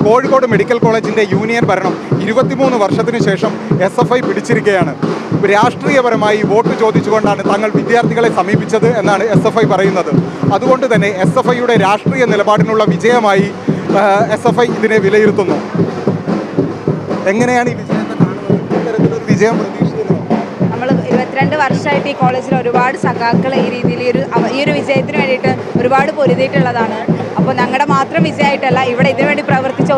Kozhikode medical കോളേജിൻ്റെ union ഭരണം 23 വർഷത്തിന് ശേഷം SFI പിടിച്ചിരിക്കുകയാണ്. രാഷ്ട്രീയപരമായി വോട്ട് ചോദിച്ചുകൊണ്ടാണ് തങ്ങൾ വിദ്യാർത്ഥികളെ സമീപിച്ചത് എന്നാണ് SFI പറയുന്നത്. അതുകൊണ്ട് തന്നെ SFIയുടെ രാഷ്ട്രീയ നിലപാടിനുള്ള വിജയമായി SFI ഇതിനെ വിലയിരുത്തുന്നു. എങ്ങനെയാണ് ഈ വിജയത്തെ കാണുന്നത്? ഇത്തരത്തിലൊരു വിജയം പ്രതീക്ഷിച്ചിരുന്നു? നമ്മൾ 22 വർഷമായിട്ട് ഈ കോളേജിൽ ഒരുപാട് സഖാക്കൾ ഈ രീതിയിൽ ഈ ഒരു വിജയത്തിന് വേണ്ടിയിട്ട് ഒരുപാട് പൊരുതിയിട്ടുള്ളതാണ്. അപ്പോൾ ഞങ്ങളുടെ മാത്രം വിജയമായിട്ടല്ല, ഇവിടെ ഇതിനു വേണ്ടി പ്രവർത്തിച്ച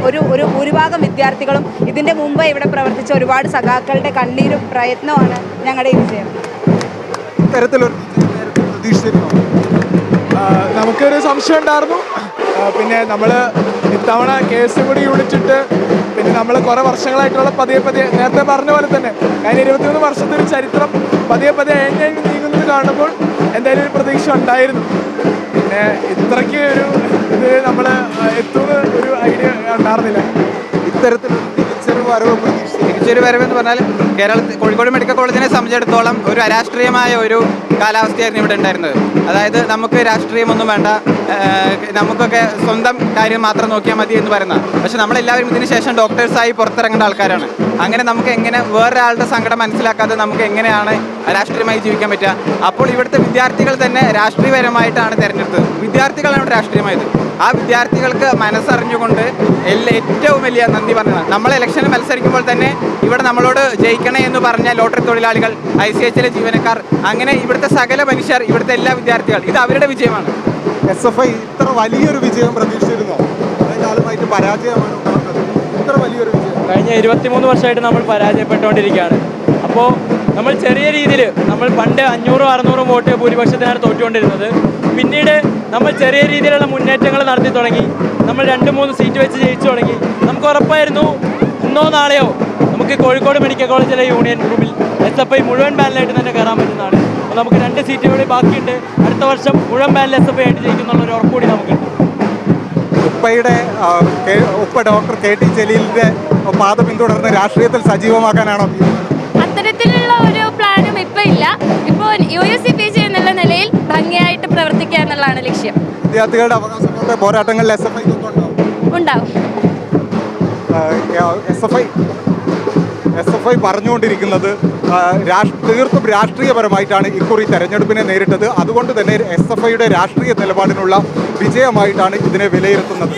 ഒരു ഭൂരിഭാഗം വിദ്യാർത്ഥികളും ഇതിൻ്റെ മുമ്പ് ഇവിടെ പ്രവർത്തിച്ച ഒരുപാട് സഖാക്കളുടെ കണ്ണീരും പ്രയത്നമാണ് ഞങ്ങളുടെ ഈ വിജയം. ഇത്തരത്തിലൊരു പ്രതീക്ഷിച്ചിരുന്നു? നമുക്കൊരു സംശയം ഉണ്ടായിരുന്നു. പിന്നെ നമ്മൾ ഇത്തവണ കേസ് കൂടി യൂണിറ്റിട്ട് പിന്നെ നമ്മൾ കുറേ വർഷങ്ങളായിട്ടുള്ള പതിയെ നേരത്തെ പറഞ്ഞ പോലെ തന്നെ കഴിഞ്ഞ 23 വർഷത്തെ ഒരു ചരിത്രം പതിയെ എഴുതി നീങ്ങുന്നത് കാണുമ്പോൾ എന്തായാലും ഒരു പ്രതീക്ഷ ഉണ്ടായിരുന്നു. പിന്നെ ഇത്രയ്ക്ക് ഒരു ഇത് നമ്മൾ എത്തുന്ന ഒരു ഐഡിയ ഉണ്ടായിരുന്നില്ല. ഇത്തരത്തിലൊരു തിരിച്ചൊരു വരവെന്ന് പറഞ്ഞാൽ കോഴിക്കോട് മെഡിക്കൽ കോളേജിനെ സംബന്ധിച്ചിടത്തോളം ഒരു അരാഷ്ട്രീയമായ ഒരു കാലാവസ്ഥയായിരുന്നു ഇവിടെ ഉണ്ടായിരുന്നത്. അതായത് നമുക്ക് രാഷ്ട്രീയമൊന്നും വേണ്ട, നമുക്കൊക്കെ സ്വന്തം കാര്യം മാത്രം നോക്കിയാൽ മതി എന്ന് പറയുന്നത്. പക്ഷെ നമ്മളെല്ലാവരും ഇതിന് ശേഷം ഡോക്ടേഴ്സായി പുറത്തിറങ്ങേണ്ട ആൾക്കാരാണ്. അങ്ങനെ നമുക്ക് എങ്ങനെ വേറൊരാളുടെ സങ്കടം മനസ്സിലാക്കാതെ നമുക്ക് എങ്ങനെയാണ് രാഷ്ട്രീയമായി ജീവിക്കാൻ പറ്റുക? അപ്പോൾ ഇവിടുത്തെ വിദ്യാർത്ഥികൾ തന്നെ രാഷ്ട്രീയപരമായിട്ടാണ് തിരഞ്ഞെടുത്തത്. വിദ്യാർത്ഥികളാണ് രാഷ്ട്രീയമായത്. ആ വിദ്യാർത്ഥികൾക്ക് മനസ്സറിഞ്ഞുകൊണ്ട് ഏറ്റവും വലിയ നന്ദി പറഞ്ഞത്. നമ്മൾ ഇലക്ഷന് മത്സരിക്കുമ്പോൾ തന്നെ ഇവിടെ നമ്മളോട് ജയിക്കണേ എന്ന് പറഞ്ഞ ലോട്ടറി തൊഴിലാളികൾ, ICHലെ ജീവനക്കാർ, അങ്ങനെ ഇവിടുത്തെ സകല മനുഷ്യർ, ഇവിടുത്തെ എല്ലാ വിദ്യാർത്ഥികൾ, ഇത് അവരുടെ വിജയമാണ്. SFI ഇത്ര വലിയൊരു വിജയം പ്രതീക്ഷിച്ചിരുന്നോ? കാലമായിട്ട് പരാജയമാണ് ഉണ്ടാകുന്നത്. ഇത്ര വലിയൊരു വിജയം കഴിഞ്ഞ 23 വർഷമായിട്ട് നമ്മൾ പരാജയപ്പെട്ടുകൊണ്ടിരിക്കുകയാണ്. അപ്പോൾ നമ്മൾ ചെറിയ രീതിയിൽ നമ്മൾ പണ്ട് 500-600 വോട്ട് ഭൂരിപക്ഷത്തിനാണ് തോറ്റുകൊണ്ടിരുന്നത്. പിന്നീട് നമ്മൾ ചെറിയ രീതിയിലുള്ള മുന്നേറ്റങ്ങൾ നടത്തി തുടങ്ങി. നമ്മൾ 2-3 സീറ്റ് വെച്ച് ജയിച്ചു തുടങ്ങി. നമുക്ക് ഉറപ്പായിരുന്നു ഇന്നോ നാളെയോ നമുക്ക് കോഴിക്കോട് മെഡിക്കൽ കോളേജിലെ യൂണിയൻ ഗ്രൂപ്പിൽ SFI മുഴുവൻ പാനലായിട്ട് തന്നെ കയറാൻ പറ്റുന്നതാണ്. അപ്പോൾ നമുക്ക് 2 സീറ്റ് കൂടി ബാക്കിയുണ്ട്. അടുത്ത വർഷം മുഴുവൻ പാനൽ SFI ആയിട്ട് ജയിക്കുന്നുള്ളൊരു ഉറപ്പ് കൂടി നമുക്കുണ്ട്. ഉപ്പ ഡോക്ടർ KT ജലീലിൻ്റെ പാത പിന്തുടർന്ന് രാഷ്ട്രീയത്തിൽ സജീവമാക്കാനാണോ? അത്തരത്തിലുള്ള ഒരു പ്ലാനും ഇപ്പോൾ ഇല്ല. ഇപ്പോൾ USC PG എന്നുള്ള നിലയിൽ ഭംഗിയായിട്ട് പ്രവർത്തിക്കുക എന്നുള്ളതാണ് ലക്ഷ്യം. വിദ്യാർത്ഥികളുടെ അവകാശങ്ങളുടെ പോരാട്ടങ്ങളിൽ SFI ഉണ്ടാവും. SFI പറഞ്ഞുകൊണ്ടിരിക്കുന്നത് തീർത്തും രാഷ്ട്രീയപരമായിട്ടാണ് ഇക്കുറി തെരഞ്ഞെടുപ്പിനെ നേരിട്ടത്. അതുകൊണ്ട് തന്നെ SFIയുടെ രാഷ്ട്രീയ നിലപാടിനുള്ള വിജയമായിട്ടാണ് ഇതിനെ വിലയിരുത്തുന്നത്.